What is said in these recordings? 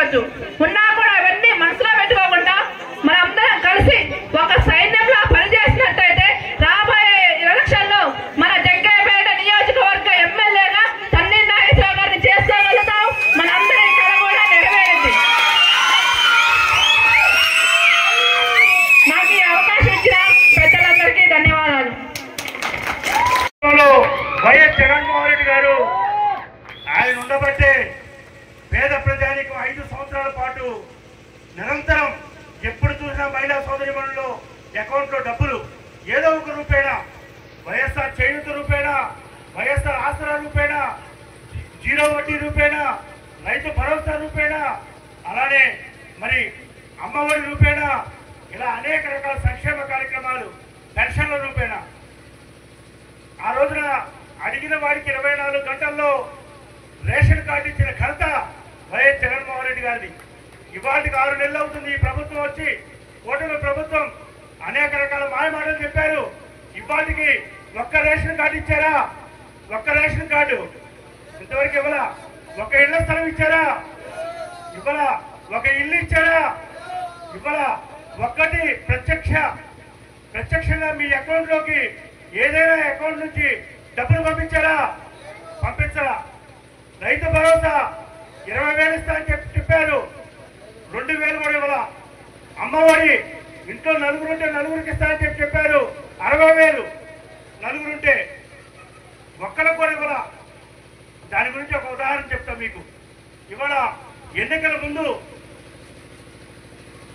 ఉండొచ్చు. ఉన్నా కూడా అవన్నీ మనసులో పెట్టుకోకుండా మనందరం కలిసి ఒక సైన్యంలో పనిచేసినట్టయితే రాబోయే ఎలక్షన్ లో మన జగ్గయ్యపేట నియోజకవర్గ ఎమ్మెల్యేగా తన్ని నాగేశ్వరరావు గారిని చేసుకోగలుగుతాం. మనందరి కళ కూడా నెరవేరింది. నాకు ఈ అవకాశం ఇచ్చిన పెద్దలందరికీ ధన్యవాదాలు. వైఎస్ జగన్మోహన్ రెడ్డి గారు ఆయన ఉండబట్టే పేద ప్రజానికి 5 సంవత్సరాల పాటు నిరంతరం ఎప్పుడు చూసినా మహిళా సోదరిమణుల్లో అకౌంట్లో డబ్బులు ఏదో ఒక రూపేణా, వైఎస్ఆర్ చేయూత రూపేణా, వైఎస్ఆర్ ఆసరా రూపేణా, 0 వడ్డీ రూపేణా, రైతు భరోసా రూపేణా, అలానే మరి అమ్మఒడి రూపేణా, ఇలా అనేక రకాల సంక్షేమ కార్యక్రమాలు పెన్షన్ల రూపేణా. ఆ రోజున అడిగిన వాడికి 24 గంటల్లో రేషన్ కార్డు ఇచ్చిన ఘనత వైఎస్ జగన్మోహన్ రెడ్డి గారిది. ఇవాటికి 6 నెలలు అవుతుంది ఈ ప్రభుత్వం వచ్చి. కూటమి ప్రభుత్వం అనేక రకాల మాయమాటలు చెప్పారు. ఇవాటికి ఒక్క రేషన్ కార్డు ఇచ్చారా? ఒక్క రేషన్ కార్డు ఇంతవరకు ఇవ్వాల. ఒక ఇళ్ల స్థలం ఇచ్చారా? ఇవ్వాల. ఒక ఇల్లు ఇచ్చారా? ఇవ్వాల. ఒక్కటి ప్రత్యక్షంగా మీ అకౌంట్లోకి ఏదైనా అకౌంట్ నుంచి డబ్బులు పంపించారా? పంపించరా. రైతు భరోసా 20,000 ఇస్తా అని చెప్పారు, 2,000 కూడా ఇవ్వాల. అమ్మఒడి ఇంట్లో నలుగురుంటే నలుగురికి ఇస్తా అని చెప్పారు, 60,000 నలుగురుంటే ఒక్కరికి కూడా ఇవ్వాల. దాని గురించి ఒక ఉదాహరణ చెప్తా మీకు. ఇవాళ ఎన్నికల ముందు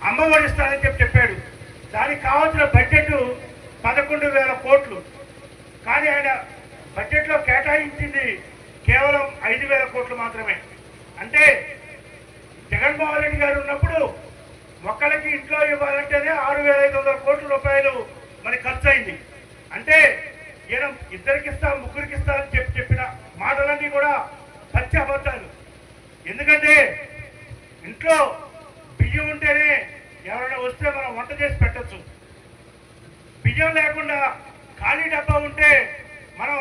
అమ్మఒడి ఇస్తానని చెప్పాడు. దానికి కావాల్సిన బడ్జెట్ 11,000 కోట్లు. కానీ ఆయన బడ్జెట్లో కేటాయించింది కేవలం 5,000 కోట్లు మాత్రమే. అంటే జగన్మోహన్ రెడ్డి గారు ఉన్నప్పుడు ఒక్కరికి ఇంట్లో ఇవ్వాలంటేనే 6,500 కోట్ల రూపాయలు మరి ఖర్చు అయింది. అంటే ఈయన 2కి ఇస్తా 3కి ఇస్తా అని చెప్పిన మాటలన్నీ కూడా పచ్చి అబద్ధాలు. ఎందుకంటే ఇంట్లో బియ్యం ఉంటేనే ఎవరైనా వస్తే మనం వంట చేసి పెట్టచ్చు. బియ్యం లేకుండా ఖాళీ డబ్బా ఉంటే మనం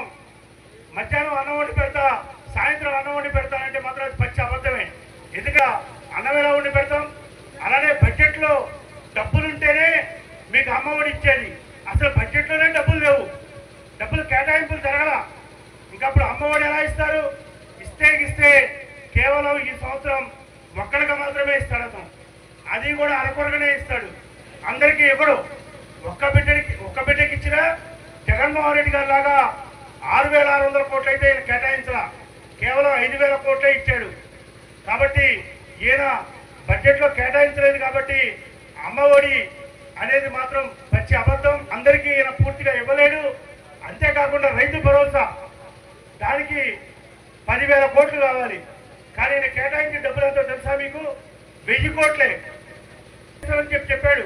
మధ్యాహ్నం అన్నం వండి పెడతా, సాయంత్రం అన్నం వండి పెడతానంటే మాత్రం అది పచ్చి అబద్ధమే. ఎందుకంటే అన్నం ఎలా వండి పెడతాం? అలానే బడ్జెట్లో డబ్బులుంటేనే మీకు అమ్మఒడి ఇచ్చేది. అసలు బడ్జెట్లోనే డబ్బులు లేవు, డబ్బులు కేటాయింపులు జరగల. ఇంకప్పుడు అమ్మఒడి ఎలా ఇస్తారు? ఇస్తే కేవలం ఈ సంవత్సరం ఒక్కడికి మాత్రమే ఇస్తాడు అతను. అది కూడా అరకొరగానే ఇస్తాడు, అందరికీ ఇవ్వడు. ఒక్క బిడ్డకి ఇచ్చినా జగన్మోహన్ రెడ్డి గారి లాగా 6,600 కోట్లు అయితే ఈయన కేటాయించలా, కేవలం 5,000 కోట్లే ఇచ్చాడు. కాబట్టి ఈయన బడ్జెట్లో కేటాయించలేదు. కాబట్టి అమ్మఒడి అనేది మాత్రం పచ్చి అబద్ధం. అందరికీ ఈయన పూర్తిగా ఇవ్వలేడు. అంతేకాకుండా రైతు భరోసా దానికి 10,000 కోట్లు కావాలి. కానీ ఈయన కేటాయించిన డబ్బులు ఎంతో తెలుసా మీకు? 1,000 కోట్లే అని చెప్పాడు.